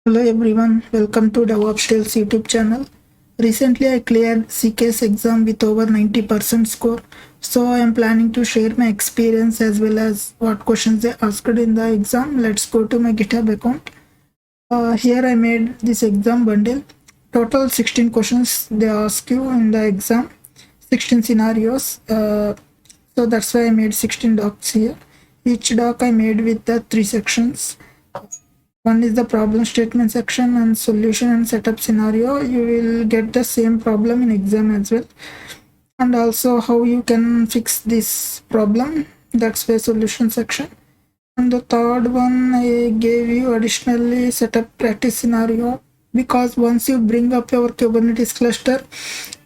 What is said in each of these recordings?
Hello everyone, welcome to DevOps Tales YouTube channel. Recently I cleared CKS exam with over 90% score. So I am planning to share my experience as well as what questions they asked in the exam. Let's go to my GitHub account. Here I made this exam bundle. Total 16 questions they ask you in the exam. 16 scenarios. So that's why I made 16 docs here. Each doc I made with the 3 sections. One is the problem statement section and solution and setup scenario. You will get the same problem in exam as well. And also how you can fix this problem. That's the solution section. And the third one I gave you additionally setup practice scenario, because once you bring up your Kubernetes cluster,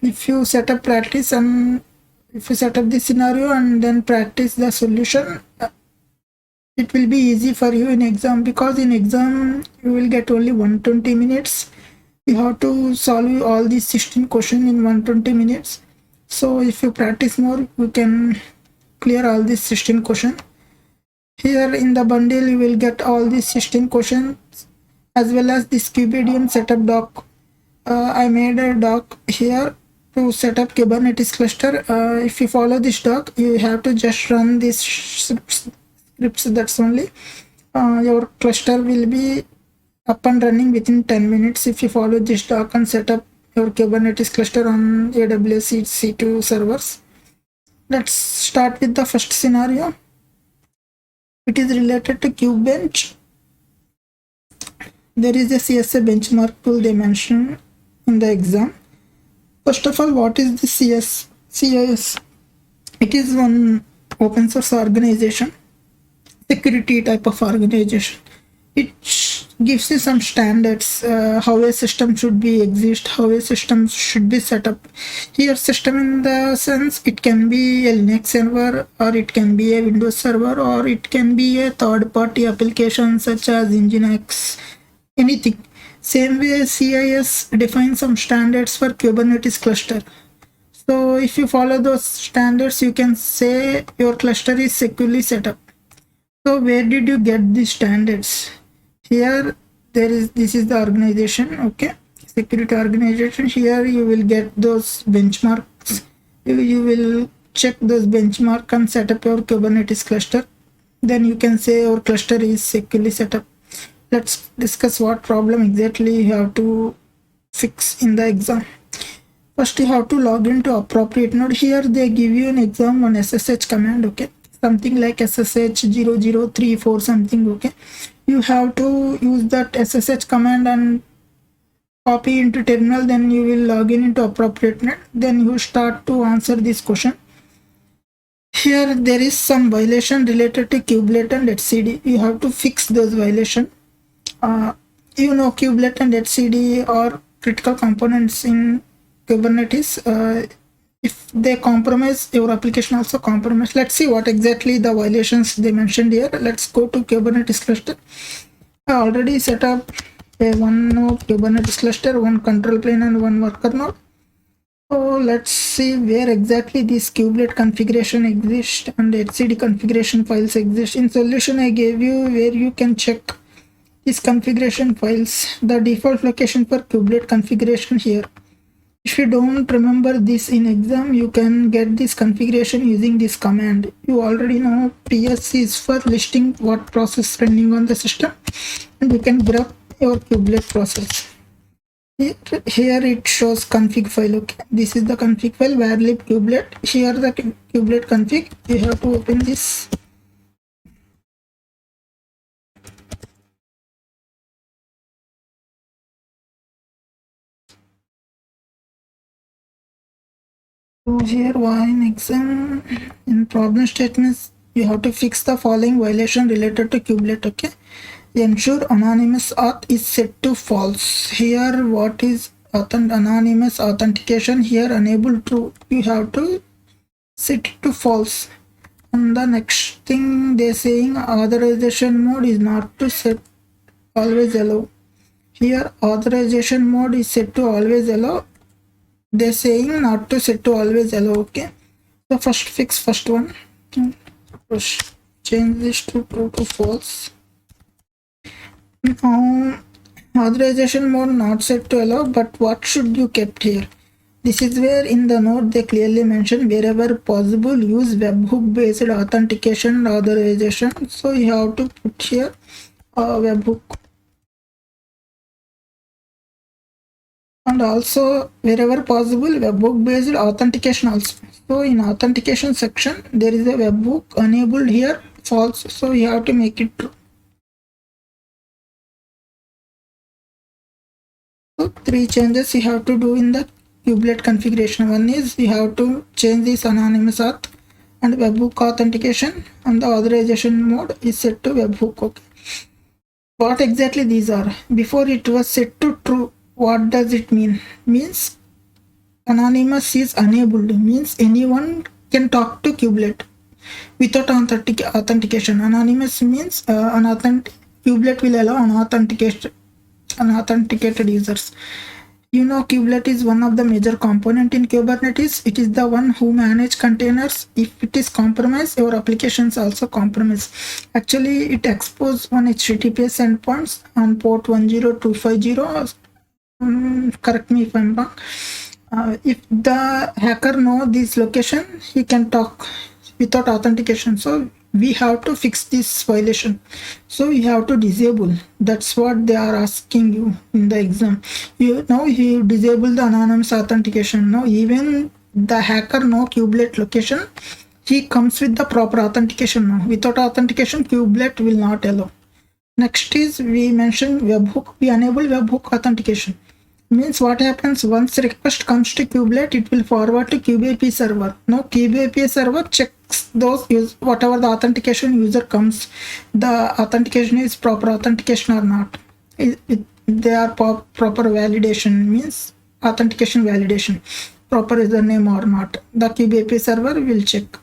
if you set up practice and if you set up the scenario and then practice the solution, it will be easy for you in exam, because in exam you will get only 120 minutes. You have to solve all these 16 questions in 120 minutes. So if you practice more, you can clear all these 16 questions. Here in the bundle you will get all these 16 questions as well as this Kubernetes setup doc. I made a doc here to set up Kubernetes cluster. If you follow this doc, you have to just run this scripts. That's only your cluster will be up and running within 10 minutes if you follow this doc and set up your Kubernetes cluster on AWS C2 servers. Let's start with the first scenario. It is related to Kubebench. There is a CSA benchmark tool they mentioned in the exam. First of all, what is the CIS? It is one open source organization, security type of organization. It gives you some standards, how a system should be exist, how a system should be set up. Here system in the sense it can be a Linux server, or it can be a Windows server, or it can be a third party application such as Nginx, anything. Same way CIS defines some standards for Kubernetes cluster. So if you follow those standards, you can say your cluster is securely set up. So where did you get these standards? Here this is the organization, okay, security organization. Here you will get those benchmarks. You will check those benchmark and set up your Kubernetes cluster. Then you can say your cluster is securely set up. Let's discuss what problem exactly you have to fix in the exam. First you have to log into appropriate node. Here they give you an exam on SSH command, okay, something like SSH 0034 something, okay. You have to use that SSH command and copy into terminal, then you will log into appropriate net, then you start to answer this question. Here there is some violation related to kubelet and etcd. You have to fix those violations. Kubelet and etcd are critical components in Kubernetes. If they compromise, your application also compromise. Let's see what exactly the violations they mentioned here. Let's go to Kubernetes cluster. I already set up a one node Kubernetes cluster, one control plane and one worker node. So let's see where exactly this kubelet configuration exists and etcd configuration files exist. In solution I gave you where you can check these configuration files, the default location for kubelet configuration here. If you don't remember this in exam, you can get this configuration using this command. You already know PS is for listing what process running on the system, and you can grab your kubelet process. Here it shows config file, okay. This is the config file, varlib kubelet. Here the kubelet config. You have to open this. So here in exam, in problem statements, you have to fix the following violation related to kubelet, okay. Ensure anonymous auth is set to false. Here what is anonymous authentication? Here enable true. You have to set it to false. And the next thing they're saying, authorization mode is not to set always allow. Here authorization mode is set to always allow. They're saying not to set to always allow, okay. So first fix first one. Change this to true to false. Now Authorization mode not set to allow, but what should you kept here? This is where in the note they clearly mention wherever possible use webhook based authentication authorization. So you have to put here webhook, and also wherever possible webhook based authentication also. So in authentication section there is a webhook enabled here false, so you have to make it true. So 3 changes you have to do in the kubelet configuration. One is you have to change this anonymous auth and webhook authentication, and the authorization mode is set to webhook. Okay, what exactly these are? Before it was set to true. What does it mean? Means anonymous is enabled, means anyone can talk to kubelet without authentication. Anonymous means kubelet will allow unauthenticated users. You know, kubelet is one of the major component in Kubernetes. It is the one who manage containers. If it is compromised, your applications also compromised. Actually, it exposed one HTTPS endpoints on port 10250. Correct me if I'm wrong. If the hacker know this location, he can talk without authentication. So we have to fix this violation. So you have to disable. That's what they are asking you in the exam. You disable the anonymous authentication. Now even the hacker know kubelet location, he comes with the proper authentication now. Without authentication, kubelet will not allow. Next is we mentioned webhook. We enable webhook authentication. Means what happens once request comes to kubelet, it will forward to kubeap server. Now kubeap server checks those whatever the authentication user comes, the authentication is proper authentication or not. They are proper validation, means authentication validation, proper username or not. The kubeap server will check.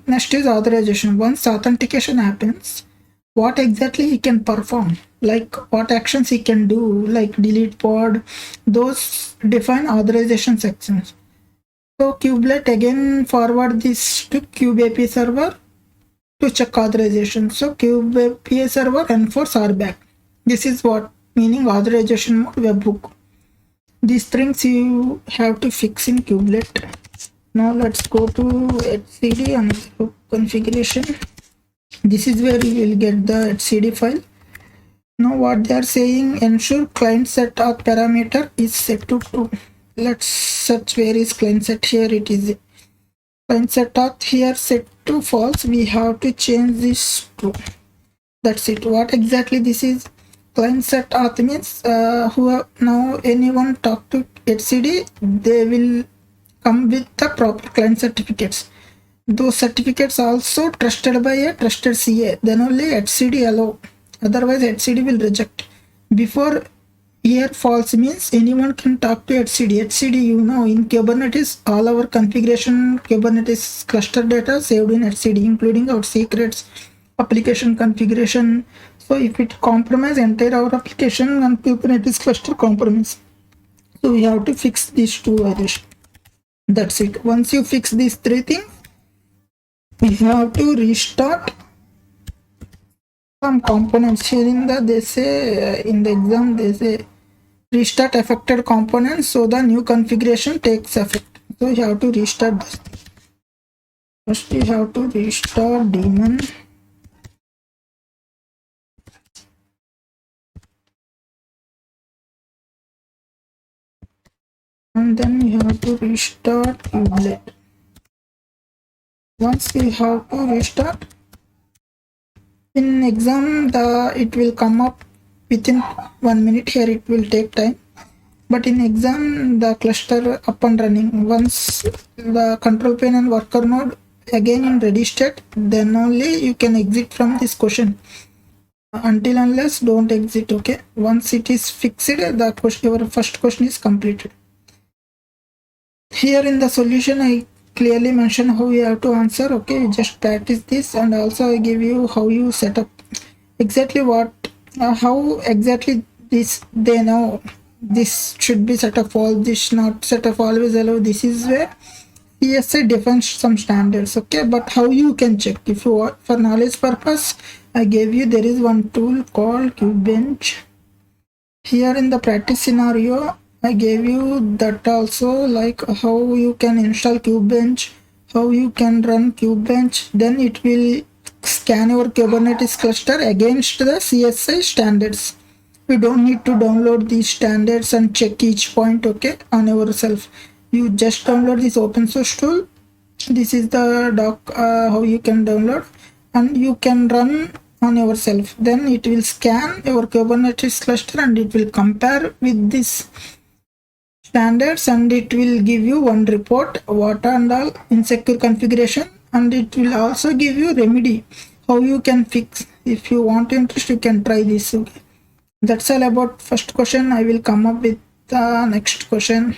Next is authorization. Once authentication happens, what exactly he can perform, like what actions he can do, like delete pod, those define authorization sections. So kubelet again forward this to kubeap server to check authorization. So kubeap server enforce RBAC. This is what meaning authorization mode webhook. These things you have to fix in kubelet. Now let's go to etcd and configuration. This is where you will get the etcd file. Now what they are saying, ensure client set auth parameter is set to true. Let's search where is client set. Here it is. Client set auth here set to false. We have to change this to. That's it. What exactly this is? Client set auth means now anyone talk to etcd, they will come with the proper client certificates. Those certificates also trusted by a trusted CA, then only etcd allow, otherwise etcd will reject. Before here false means anyone can talk to etcd. In Kubernetes all our configuration Kubernetes cluster data saved in etcd, including our secrets, application configuration. So if it compromise entire our application and Kubernetes cluster compromise, so we have to fix these two violations. That's it. Once you fix these 3 things, we have to restart some components. Here in the they say in the exam they say restart affected components so the new configuration takes effect. So you have to restart this. First you have to restart daemon, and then you have to restart kubelet. Once you have to restart, in exam it will come up within 1 minute. Here it will take time, but in exam the cluster up and running. Once the control plane and worker node again in ready state, then only you can exit from this question. Until unless don't exit. Okay, once it is fixed, the question, your first question is completed. Here in the solution I clearly mention how you have to answer. Okay, just practice this, and also I give you how you set up exactly what how exactly this they know this should be set up all, this not set up always allow. This is where CSI defines some standards. Okay, but how you can check? If you want for knowledge purpose, I gave you, there is one tool called Kubench. Here in the practice scenario, I gave you that also, like how you can install Kubebench, how you can run Kubebench, then it will scan your Kubernetes cluster against the CSI standards. You don't need to download these standards and check each point, okay, on yourself. You just download this open source tool. This is the doc, how you can download, and you can run on yourself. Then it will scan your Kubernetes cluster and it will compare with this standards, and it will give you one report, what and all insecure configuration, and it will also give you remedy, how you can fix. If you want interest, you can try this, okay. That's all about first question. I will come up with the next question.